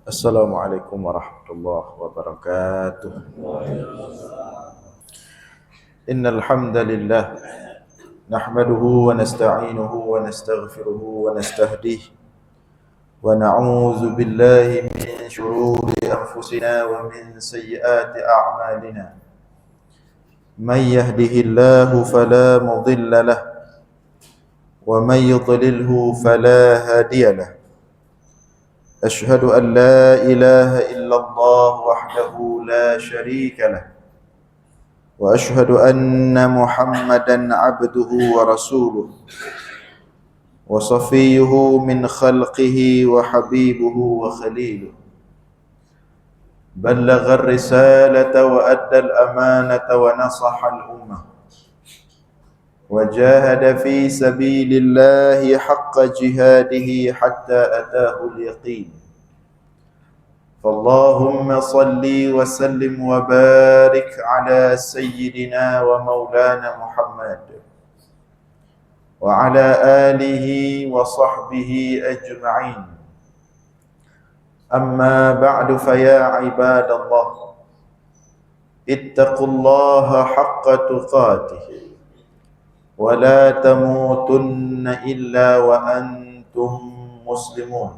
Assalamualaikum warahmatullahi wabarakatuh. Innal hamdalillah nahmaduhu wa nasta'inuhu wa nastaghfiruhu wa nastahdihi wa na'udzu billahi min shururi anfusina wa min sayyiati a'malina. May yahdihillahu fala mudilla lahu wa may yudlilhu fala hadiya lahu. أشهد أن لا إله إلا الله وحده لا شريك له وأشهد أن محمدا عبده ورسوله وصفيه من خلقه وحبيبه وخليله بلغ الرسالة وأدى الأمانة ونصح الأمة وجاهد في سبيل الله حق جهاده حتى أتاه اليقين فاللهم صل وسلم وبارك على سيدنا ومولانا محمد وعلى آله وصحبه أجمعين أما بعد فيا عباد الله اتقوا الله حق تقاته ولا تموتن إلا وأنتم مسلمون.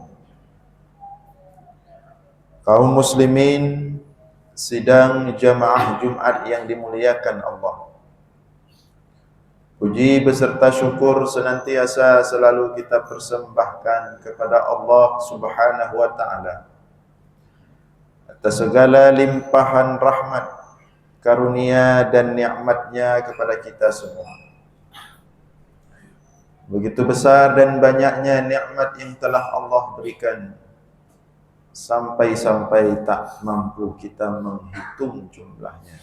Kaum muslimin sidang jamaah Jumat yang dimuliakan Allah, puji beserta syukur senantiasa selalu kita persembahkan kepada Allah Subhanahu wa ta'ala atas segala limpahan rahmat, karunia dan nikmatnya kepada kita semua. Begitu besar dan banyaknya nikmat yang telah Allah berikan, sampai-sampai tak mampu kita menghitung jumlahnya.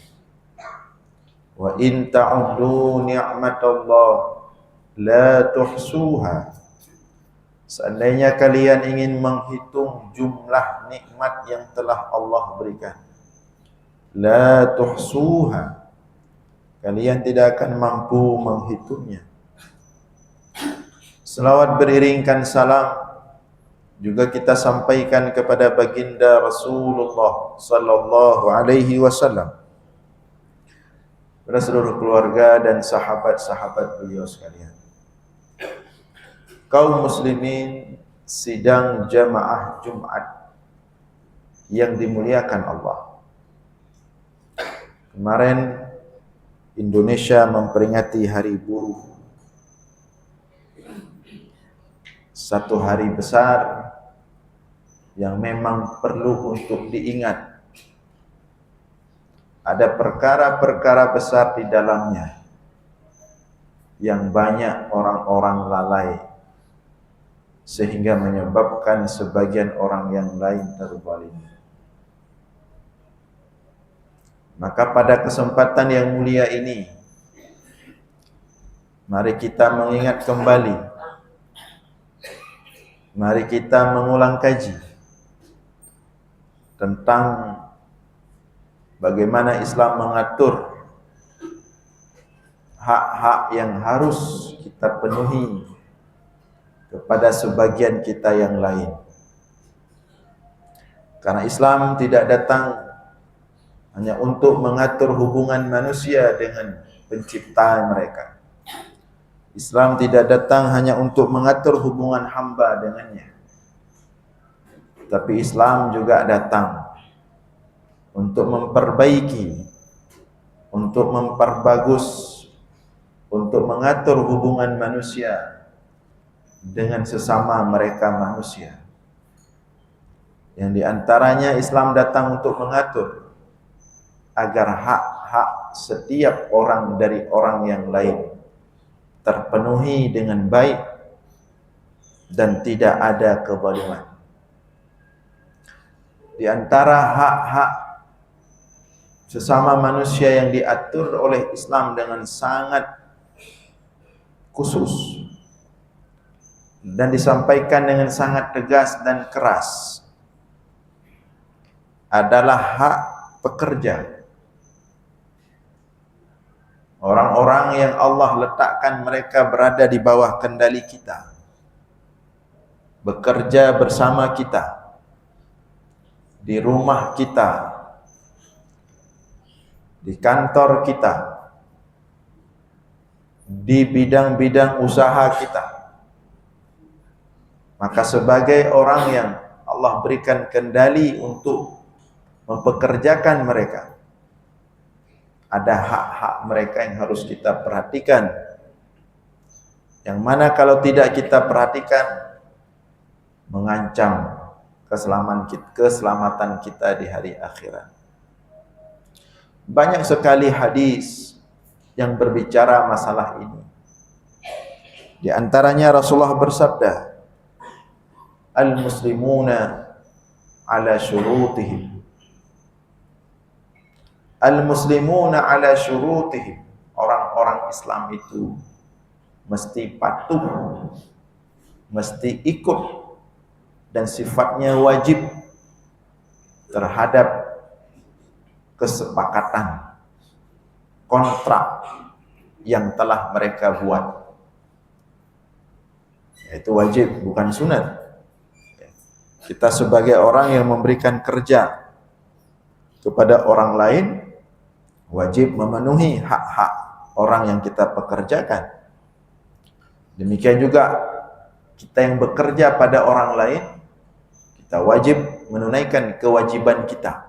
Wa in ta'uddu ni'matallah la tuhsuha. Seandainya kalian ingin menghitung jumlah nikmat yang telah Allah berikan, la tuhsuha, kalian tidak akan mampu menghitungnya. Selawat beriringkan salam juga kita sampaikan kepada baginda Rasulullah sallallahu alaihi wasallam, kepada seluruh keluarga dan sahabat-sahabat beliau sekalian. Kaum muslimin sidang jamaah Jumat yang dimuliakan Allah. Kemarin Indonesia memperingati Hari Buruh, satu hari besar yang memang perlu untuk diingat. Ada perkara-perkara besar di dalamnya yang banyak orang-orang lalai, sehingga menyebabkan sebagian orang yang lain terzalim. Maka pada kesempatan yang mulia ini, mari kita mengingat kembali, mari kita mengulang kaji tentang bagaimana Islam mengatur hak-hak yang harus kita penuhi kepada sebagian kita yang lain. Karena Islam tidak datang hanya untuk mengatur hubungan manusia dengan pencipta mereka. Islam tidak datang hanya untuk mengatur hubungan hamba dengannya. Tapi Islam juga datang untuk memperbaiki, untuk memperbagus, untuk mengatur hubungan manusia dengan sesama mereka manusia. Yang diantaranya Islam datang untuk mengatur agar hak-hak setiap orang dari orang yang lain terpenuhi dengan baik dan tidak ada kezaliman. Di antara hak-hak sesama manusia yang diatur oleh Islam dengan sangat khusus dan disampaikan dengan sangat tegas dan keras adalah hak pekerja. Orang-orang yang Allah letakkan mereka berada di bawah kendali kita, bekerja bersama kita, di rumah kita, di kantor kita, di bidang-bidang usaha kita, maka sebagai orang yang Allah berikan kendali untuk mempekerjakan mereka, ada hak-hak mereka yang harus kita perhatikan, yang mana kalau tidak kita perhatikan mengancam keselamatan kita di hari akhirat. Banyak sekali hadis yang berbicara masalah ini. Di antaranya Rasulullah bersabda, "Al-muslimuna ala syurutihim." Al-muslimuna ala syurutihim. Orang-orang Islam itu mesti patuh, mesti ikut, dan sifatnya wajib terhadap kesepakatan kontrak yang telah mereka buat. Itu wajib, bukan sunat. Kita sebagai orang yang memberikan kerja kepada orang lain, wajib memenuhi hak-hak orang yang kita pekerjakan. Demikian juga kita yang bekerja pada orang lain, kita wajib menunaikan kewajiban kita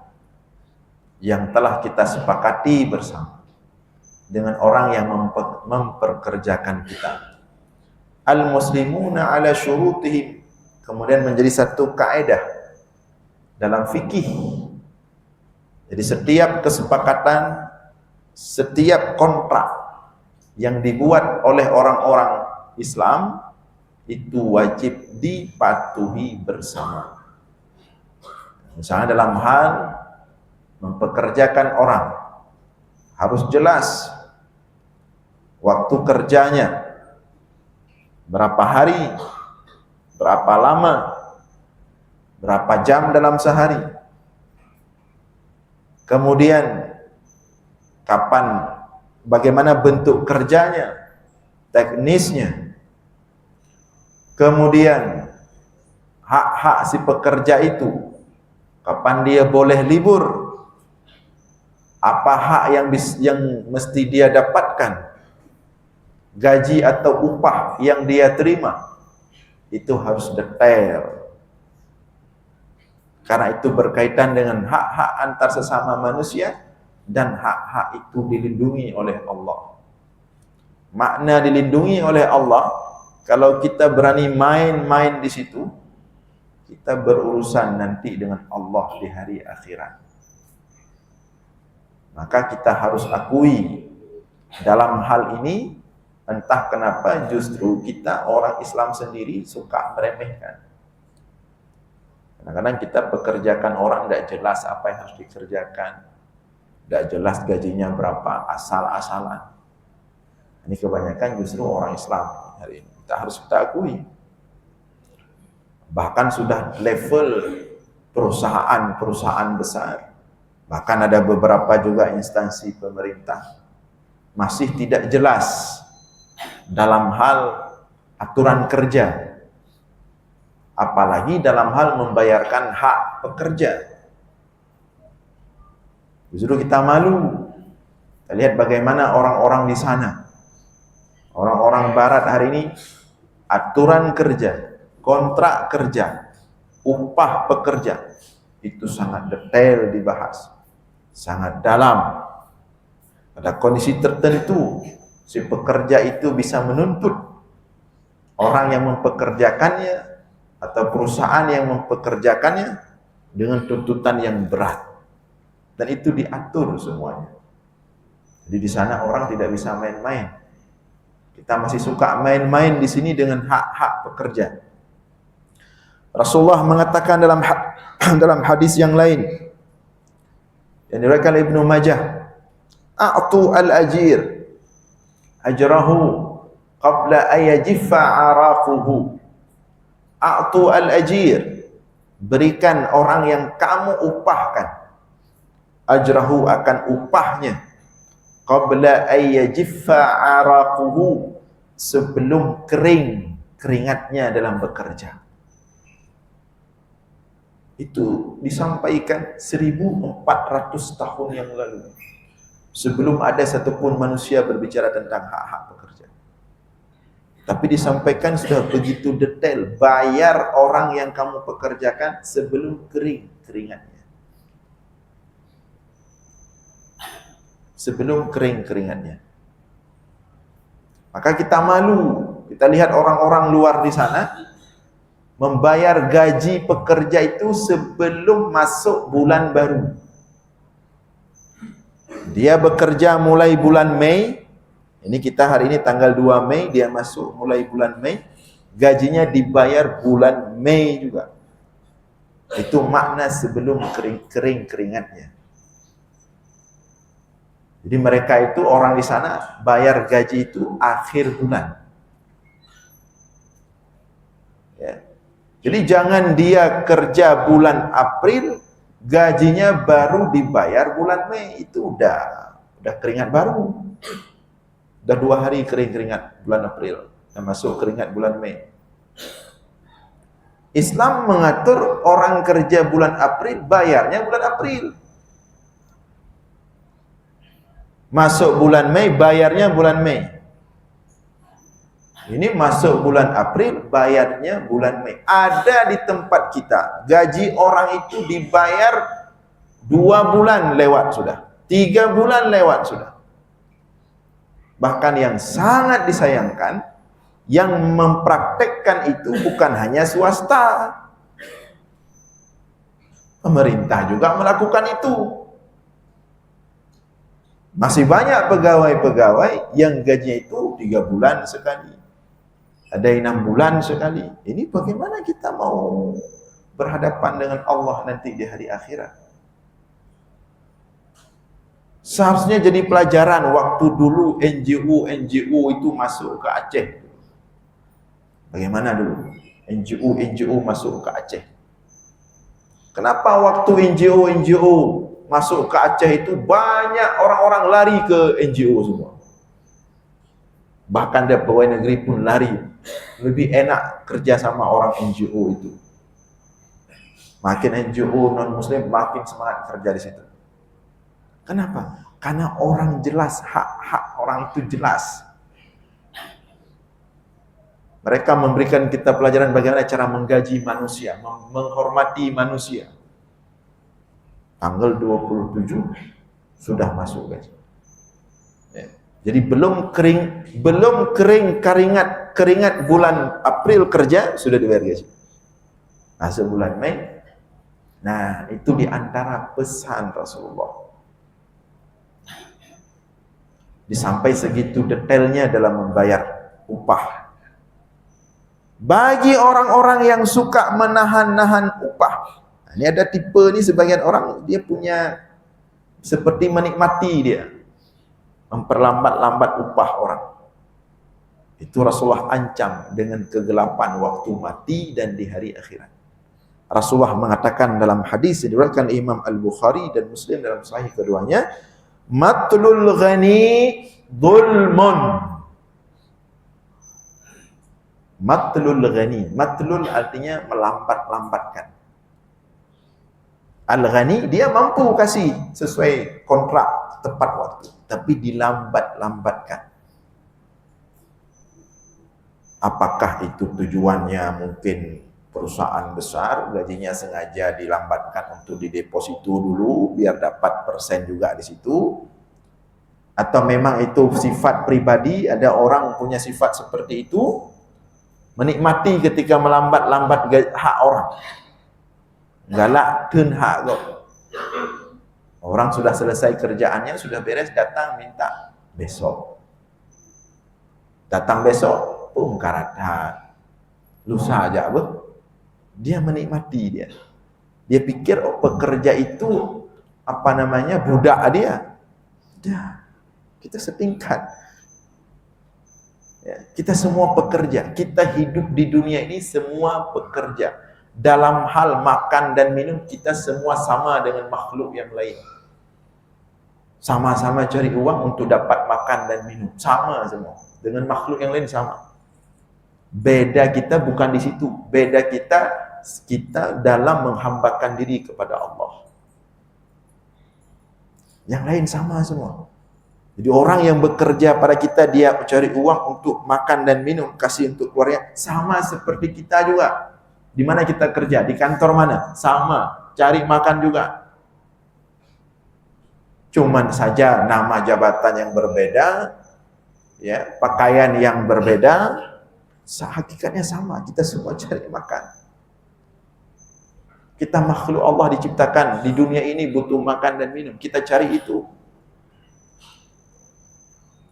yang telah kita sepakati bersama dengan orang yang memperkerjakan kita. Al-muslimuna ala syurutihim, kemudian menjadi satu kaidah dalam fikih. Jadi setiap kesepakatan, setiap kontrak yang dibuat oleh orang-orang Islam itu wajib dipatuhi bersama. Misalnya dalam hal mempekerjakan orang, harus jelas waktu kerjanya, berapa hari, berapa lama, berapa jam dalam sehari. Kemudian kapan, bagaimana bentuk kerjanya, teknisnya. Kemudian hak-hak si pekerja itu, kapan dia boleh libur, apa hak yang mesti dia dapatkan, gaji atau upah yang dia terima, itu harus detail. Karena itu berkaitan dengan hak-hak antar sesama manusia, dan hak-hak itu dilindungi oleh Allah. Makna dilindungi oleh Allah, kalau kita berani main-main di situ, kita berurusan nanti dengan Allah di hari akhirat. Maka kita harus akui dalam hal ini, entah kenapa justru kita orang Islam sendiri suka meremehkan. Kadang-kadang kita pekerjakan orang tidak jelas apa yang harus dikerjakan, tidak jelas gajinya berapa, asal-asalan. Ini kebanyakan justru orang Islam hari ini. Kita akui. Bahkan sudah level perusahaan besar. Bahkan ada beberapa juga instansi pemerintah masih tidak jelas dalam hal aturan kerja, apalagi dalam hal membayarkan hak pekerja. Justru kita malu. Kita lihat bagaimana orang-orang di sana, orang-orang barat hari ini, aturan kerja, kontrak kerja, upah pekerja, itu sangat detail dibahas, sangat dalam. Pada kondisi tertentu, si pekerja itu bisa menuntut orang yang mempekerjakannya atau perusahaan yang mempekerjakannya dengan tuntutan yang berat. Dan itu diatur semuanya. Jadi di sana orang tidak bisa main-main. Kita masih suka main-main di sini dengan hak-hak pekerja. Rasulullah mengatakan dalam hadis yang lain yang diriwayatkan Ibnu Majah, "A'tu al-ajir ajrahu qabla ayajiffa 'araquhu." A'tu al-ajir, berikan orang yang kamu upahkan, ajrahu akan upahnya, qabla ayajiffa 'araquhu, sebelum kering keringatnya dalam bekerja. Itu disampaikan 1400 tahun yang lalu. Sebelum ada satupun manusia berbicara tentang hak-hak pekerja. Tapi disampaikan sudah begitu detail. Bayar orang yang kamu pekerjakan sebelum kering keringatnya. Sebelum kering keringatnya. Maka kita malu. Kita lihat orang-orang luar di sana membayar gaji pekerja itu sebelum masuk bulan baru. Dia bekerja mulai bulan Mei. Ini kita hari ini tanggal 2 Mei, dia masuk mulai bulan Mei. Gajinya dibayar bulan Mei juga. Itu makna sebelum kering keringatnya. Jadi mereka itu orang di sana bayar gaji itu akhir bulan. Ya. Jadi jangan dia kerja bulan April, gajinya baru dibayar bulan Mei. Itu udah keringat baru. Udah 2 hari keringat bulan April, dan masuk keringat bulan Mei. Islam mengatur orang kerja bulan April, bayarnya bulan April. Masuk bulan Mei, bayarnya bulan Mei. Ini masuk bulan April, bayarnya bulan Mei. Ada di tempat kita, gaji orang itu dibayar 2 bulan lewat sudah, 3 bulan lewat sudah. Bahkan yang sangat disayangkan, yang mempraktekkan itu bukan hanya swasta. Pemerintah juga melakukan itu. Masih banyak pegawai-pegawai yang gajinya itu 3 bulan sekali. Ada yang 6 bulan sekali. Ini bagaimana kita mau berhadapan dengan Allah nanti di hari akhirat? Seharusnya jadi pelajaran waktu dulu NGO itu masuk ke Aceh. Bagaimana dulu NGO masuk ke Aceh? Kenapa waktu NGO masuk ke Aceh itu banyak orang-orang lari ke NGO semua? Bahkan dia pegawai negeri pun lari. Lebih enak kerja sama orang NGO itu. Makin NGO non-muslim makin semangat kerja di situ. Kenapa? Karena orang jelas, hak-hak orang itu jelas. Mereka memberikan kita pelajaran bagaimana cara menggaji manusia, menghormati manusia. Tanggal 27 sudah masuk gaji. Ya. Jadi belum kering keringat bulan April kerja sudah dibayar gaji. Masuk bulan Mei. Nah, itu diantara pesan Rasulullah. Sampai segitu detailnya dalam membayar upah. Bagi orang-orang yang suka menahan-nahan upah. Ini ada tipe ni, sebagian orang dia punya seperti menikmati dia. Memperlambat-lambat upah orang. Itu Rasulullah ancam dengan kegelapan waktu mati dan di hari akhirat. Rasulullah mengatakan dalam hadis yang diriwayatkan Imam Al-Bukhari dan Muslim dalam sahih keduanya, matlul ghani dhulmun. Matlul ghani, matlul artinya melambat-lambatkan. Al-ghani dia mampu kasih sesuai kontrak tepat waktu, tapi dilambat-lambatkan. Apakah itu tujuannya mungkin perusahaan besar gajinya sengaja dilambatkan untuk dideposito dulu biar dapat persen juga di situ, atau memang itu sifat pribadi, ada orang punya sifat seperti itu, menikmati ketika melambat-lambat hak orang, galak tun hak kok. Orang sudah selesai kerjaannya, sudah beres, datang minta besok, datang besok karata lusa aja dia menikmati dia pikir pekerja itu budak dia. Kita setingkat ya, kita semua pekerja, kita hidup di dunia ini semua pekerja. Dalam hal makan dan minum kita semua sama dengan makhluk yang lain, sama-sama cari uang untuk dapat makan dan minum, sama semua dengan makhluk yang lain, sama. Beda kita bukan di situ. Beda kita kita dalam menghambakan diri kepada Allah. Yang lain sama semua. Jadi orang yang bekerja pada kita, dia mencari uang untuk makan dan minum, kasih untuk keluarga, sama seperti kita juga. Di mana kita kerja, di kantor mana, sama, cari makan juga. Cuman saja nama jabatan yang berbeda, ya, pakaian yang berbeda, hakikatnya sama, kita semua cari makan. Kita makhluk Allah diciptakan di dunia ini butuh makan dan minum, kita cari itu.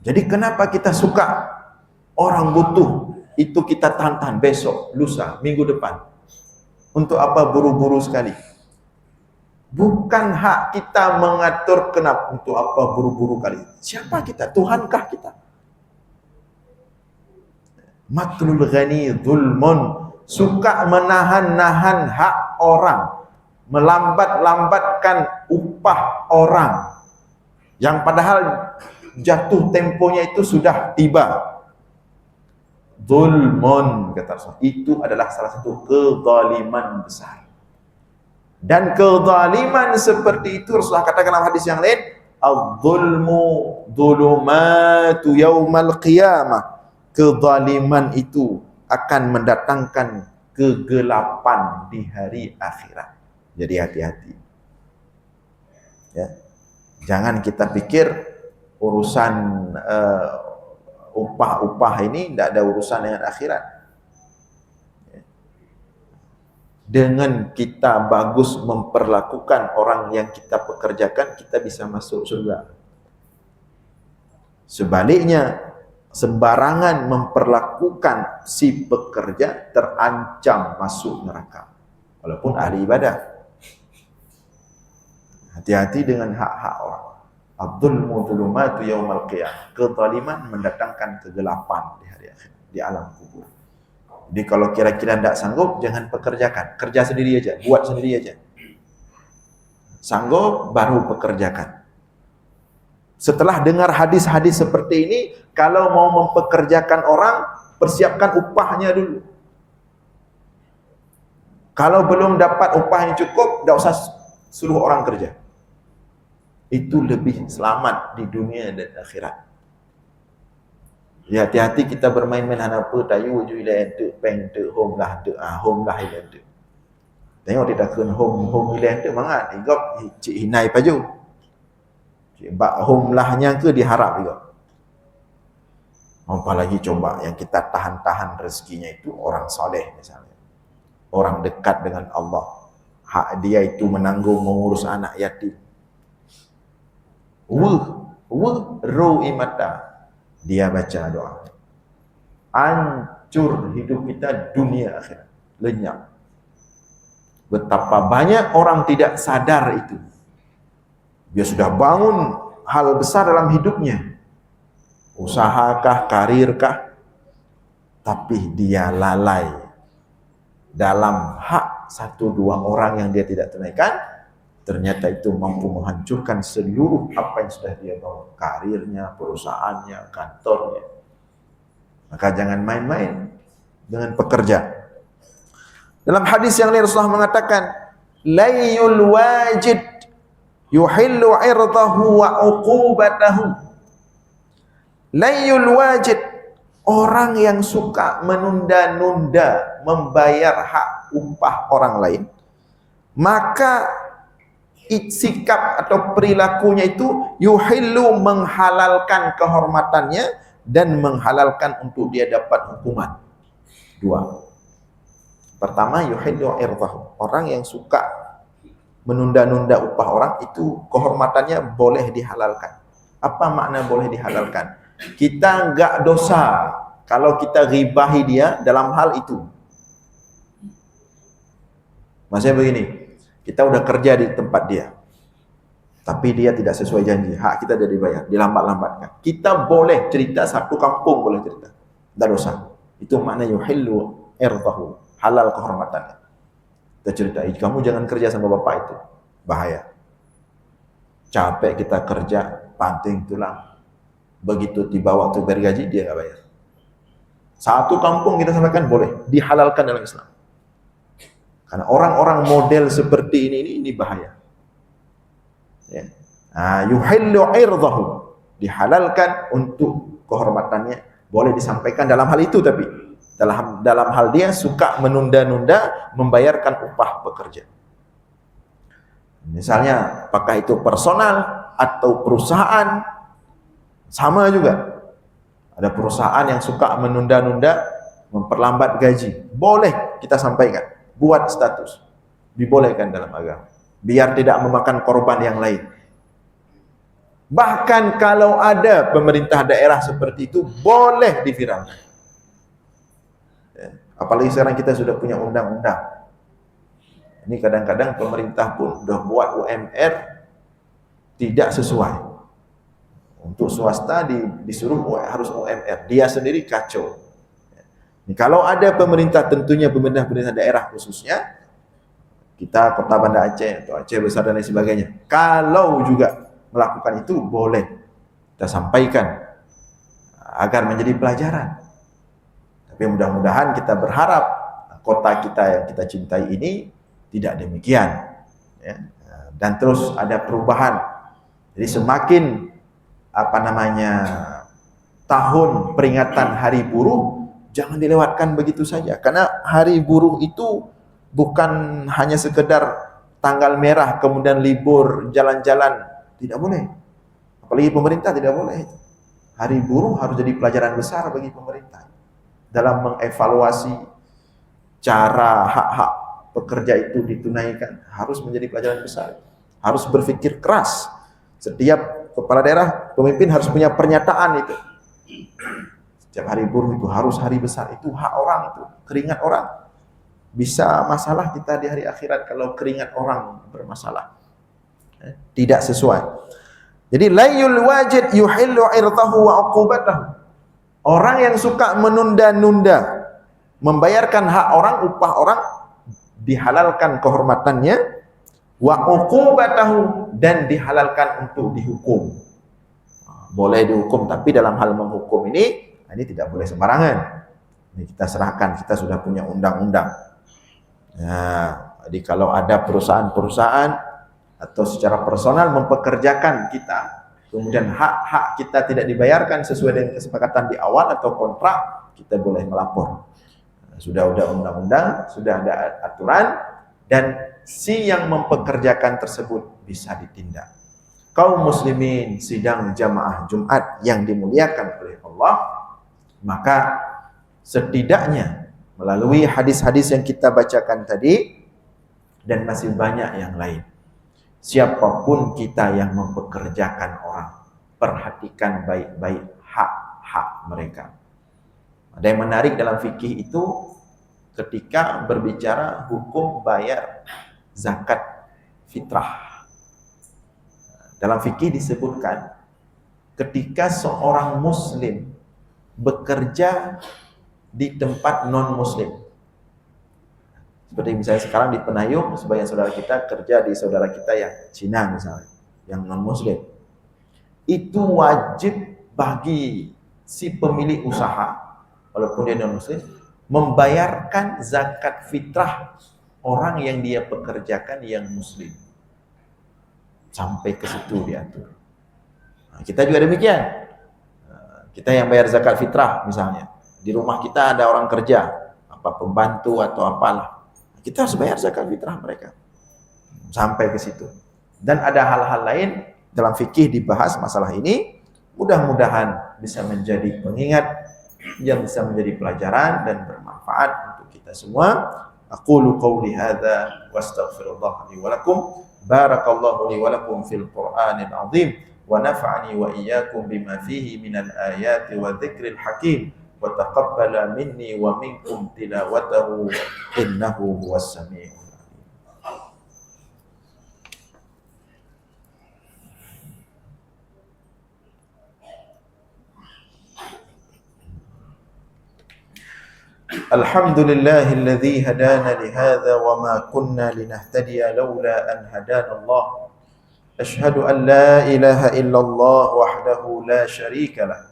Jadi kenapa kita suka orang butuh, itu kita tahan besok, lusa, minggu depan. Untuk apa buru-buru sekali? Bukan hak kita mengatur kenapa, untuk apa buru-buru kali. Siapa kita? Tuhankah kita? Matlul ghani zulmun, suka menahan-nahan hak orang, melambat-lambatkan upah orang, yang padahal jatuh temponya itu sudah tiba. Zulmun, kata Rasul, itu adalah salah satu kezaliman besar. Dan kezaliman seperti itu Rasulullah katakan dalam hadis yang lain, az-zulmu dzulumatu yaumal qiyamah. Kezaliman itu akan mendatangkan kegelapan di hari akhirat. Jadi hati-hati. Ya. Jangan kita pikir urusan upah-upah ini tidak ada urusan dengan akhirat. Dengan kita bagus memperlakukan orang yang kita pekerjakan, kita bisa masuk surga. Sebaliknya, sembarangan memperlakukan si pekerja terancam masuk neraka, walaupun ahli ibadah. Hati-hati dengan hak-hak orang. Adzulmu dzulumatu yaumal qiyamah. Kezaliman mendatangkan kegelapan di hari akhir, di alam kubur. Jadi kalau kira-kira tidak sanggup, jangan pekerjakan. Kerja sendiri aja, buat sendiri aja. Sanggup, baru pekerjakan. Setelah dengar hadis-hadis seperti ini, kalau mau mempekerjakan orang, persiapkan upahnya dulu. Kalau belum dapat upah yang cukup, tidak usah suruh orang kerja. Itu lebih selamat di dunia dan akhirat. Ya, hati-hati kita bermain-main apa tayu je ila ente peng te home lah ila ente. Tengok dia dah kun home ila ente mangat igop cik hinai paju. Cik bak home lahnya ke diharap juga. Apalagi coba yang kita tahan-tahan rezekinya itu orang soleh misalnya. Orang dekat dengan Allah. Hak dia itu menanggung mengurus anak yatim. Ru'i mata. Dia baca doa, hancur hidup kita dunia akhirat, lenyap. Betapa banyak orang tidak sadar itu. Dia sudah bangun hal besar dalam hidupnya, usahakah, karirkah, tapi dia lalai dalam hak satu dua orang yang dia tidak tunaikan. Ternyata itu mampu menghancurkan seluruh apa yang sudah dia bawa, karirnya, perusahaannya, kantornya. Maka jangan main-main dengan pekerja. Dalam hadis yang lain Rasulullah mengatakan, layul wajid yuhillu irdahu wa uqubatahu. Layul wajid, orang yang suka menunda-nunda membayar hak upah orang lain, maka sikap atau perilakunya itu yuhillu, menghalalkan kehormatannya dan menghalalkan untuk dia dapat hukuman. Dua. Pertama, yuhillu irdahu, orang yang suka menunda-nunda upah orang itu kehormatannya boleh dihalalkan. Apa makna boleh dihalalkan? Kita enggak dosa kalau kita ribahi dia dalam hal itu. Maksudnya begini, kita udah kerja di tempat dia, tapi dia tidak sesuai janji, hak kita tidak dibayar, dilambat-lambatkan. Kita boleh cerita, satu kampung boleh cerita, tidak dosa. Itu makna yuhillu irdahu, halal kehormatannya. Kita cerita, kamu jangan kerja sama bapak itu, bahaya. Capek kita kerja, panting tulang, begitu tiba waktu bergaji dia nggak bayar. Satu kampung kita sampaikan boleh, dihalalkan dalam Islam. Karena orang-orang model seperti ini bahaya. Ya. Yuhillu irdahu, dihalalkan untuk kehormatannya, boleh disampaikan dalam hal itu, tapi dalam hal dia suka menunda-nunda membayarkan upah pekerja. Misalnya apakah itu personal atau perusahaan, sama juga. Ada perusahaan yang suka menunda-nunda, memperlambat gaji, boleh kita sampaikan, buat status, dibolehkan dalam agama, biar tidak memakan korban yang lain. Bahkan kalau ada pemerintah daerah seperti itu, boleh diviralkan. Apalagi sekarang kita sudah punya undang-undang. Ini kadang-kadang pemerintah pun sudah buat UMR tidak sesuai. Untuk swasta disuruh harus UMR, dia sendiri kacau. Ini kalau ada pemerintah, tentunya pemerintah daerah khususnya, kita Kota Banda Aceh atau Aceh Besar dan lain sebagainya, kalau juga melakukan itu, boleh kita sampaikan agar menjadi pelajaran. Tapi mudah-mudahan kita berharap kota kita yang kita cintai ini tidak demikian, ya. Dan terus ada perubahan. Jadi semakin tahun peringatan Hari Buruh jangan dilewatkan begitu saja, karena Hari Buruh itu bukan hanya sekedar tanggal merah kemudian libur jalan-jalan, tidak boleh. Apalagi pemerintah tidak boleh. Hari Buruh harus jadi pelajaran besar bagi pemerintah dalam mengevaluasi cara hak-hak pekerja itu ditunaikan, harus menjadi pelajaran besar. Harus berpikir keras. Setiap kepala daerah, pemimpin harus punya pernyataan itu. Setiap Hari Buruh itu harus hari besar, itu hak orang, itu keringat orang. Bisa masalah kita di hari akhirat kalau keringat orang bermasalah. Tidak sesuai. Jadi layul wajid yuhillu irdahu wa uqubatahu. Orang yang suka menunda-nunda membayarkan hak orang, upah orang, dihalalkan kehormatannya, wa uqubatahu, dan dihalalkan untuk dihukum. Boleh dihukum, tapi dalam hal menghukum ini tidak boleh sembarangan. Ini kita serahkan, kita sudah punya undang-undang. Nah, jadi kalau ada perusahaan-perusahaan atau secara personal mempekerjakan kita, kemudian hak-hak kita tidak dibayarkan sesuai dengan kesepakatan di awal atau kontrak, kita boleh melapor. Sudah ada undang-undang, sudah ada aturan, dan si yang mempekerjakan tersebut bisa ditindak. Kaum muslimin sidang jamaah Jumat yang dimuliakan oleh Allah, maka setidaknya melalui hadis-hadis yang kita bacakan tadi dan masih banyak yang lain, siapapun kita yang mempekerjakan orang, perhatikan baik-baik hak-hak mereka. Ada yang menarik dalam fikih itu ketika berbicara hukum bayar zakat fitrah. Dalam fikih disebutkan ketika seorang muslim bekerja di tempat non-muslim. Seperti misalnya sekarang di Penayung, sebagian saudara kita kerja di saudara kita yang Cina misalnya, yang non-muslim. Itu wajib bagi si pemilik usaha, walaupun dia non-muslim, membayarkan zakat fitrah orang yang dia pekerjakan yang muslim. Sampai ke situ diatur. Nah, kita juga demikian. Kita yang bayar zakat fitrah misalnya, di rumah kita ada orang kerja, apa pembantu atau apalah, kita harus bayar zakat fitrah mereka. Sampai ke situ. Dan ada hal-hal lain dalam fikih dibahas masalah ini, mudah-mudahan bisa menjadi pengingat, yang bisa menjadi pelajaran dan bermanfaat untuk kita semua. Aqulu qawli hadza wastaghfirullah li wa lakum. Barakallahu li wa lakum fil Qur'anil azim wa nafa'ani wa iyyakum bima fihi minal ayati wa dzikril hakim wa taqabbala minni wa minkum tilawatahu innahu huwas sami'ul Alhamdulillahilladzi hadana lihadza wa ma kunna linahtadiya laula an hadana Allah. Asyhadu an la ilaha illallah wahdahu la syarika lah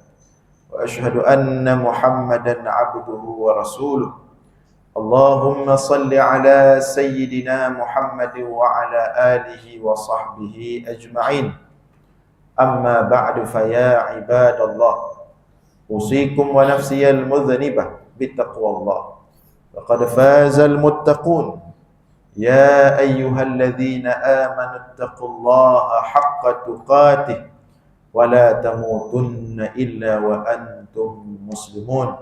wa asyhadu anna Muhammadan abduhu wa rasuluh. اللهم صل على سيدنا محمد وعلى آله وصحبه أجمعين. أما بعد فيا عباد الله، أوصيكم ونفسي المذنبة بتقوى الله، فقد فاز المتقون. يا أيها الذين آمنوا اتقوا الله حق تقاته ولا تموتن إلا وأنتم مسلمون.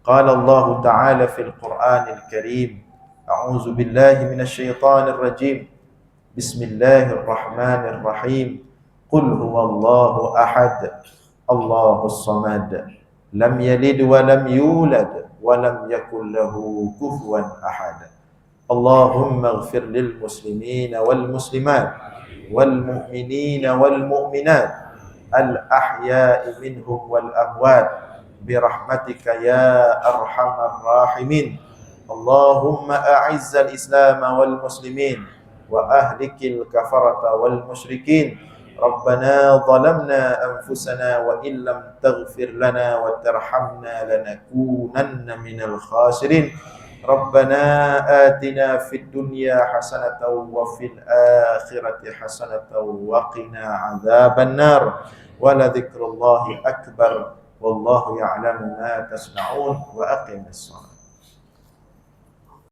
قال الله تعالى في القرآن الكريم: أعوذ بالله من الشيطان الرجيم، بسم الله الرحمن الرحيم. قل هو الله أحد الله الصمد لم يلد ولم يولد ولم يكن له كفوا أحد. اللهم اغفر للمسلمين والمسلمات والمؤمنين والمؤمنات الأحياء منهم والأموات برحمتك يا أرحم الراحمين. اللهم أعز الإسلام والمسلمين وأهلك الكفرة والمشركين. ربنا ظلمنا أنفسنا وإن لم تغفر لنا وترحمنا لنكونن من الخاسرين. ربنا آتنا في الدنيا حسنة وفي الآخرة حسنة وقنا عذاب النار. ولذكر الله أكبر والله يعلم ما تصنعون. وأقم الصلاة.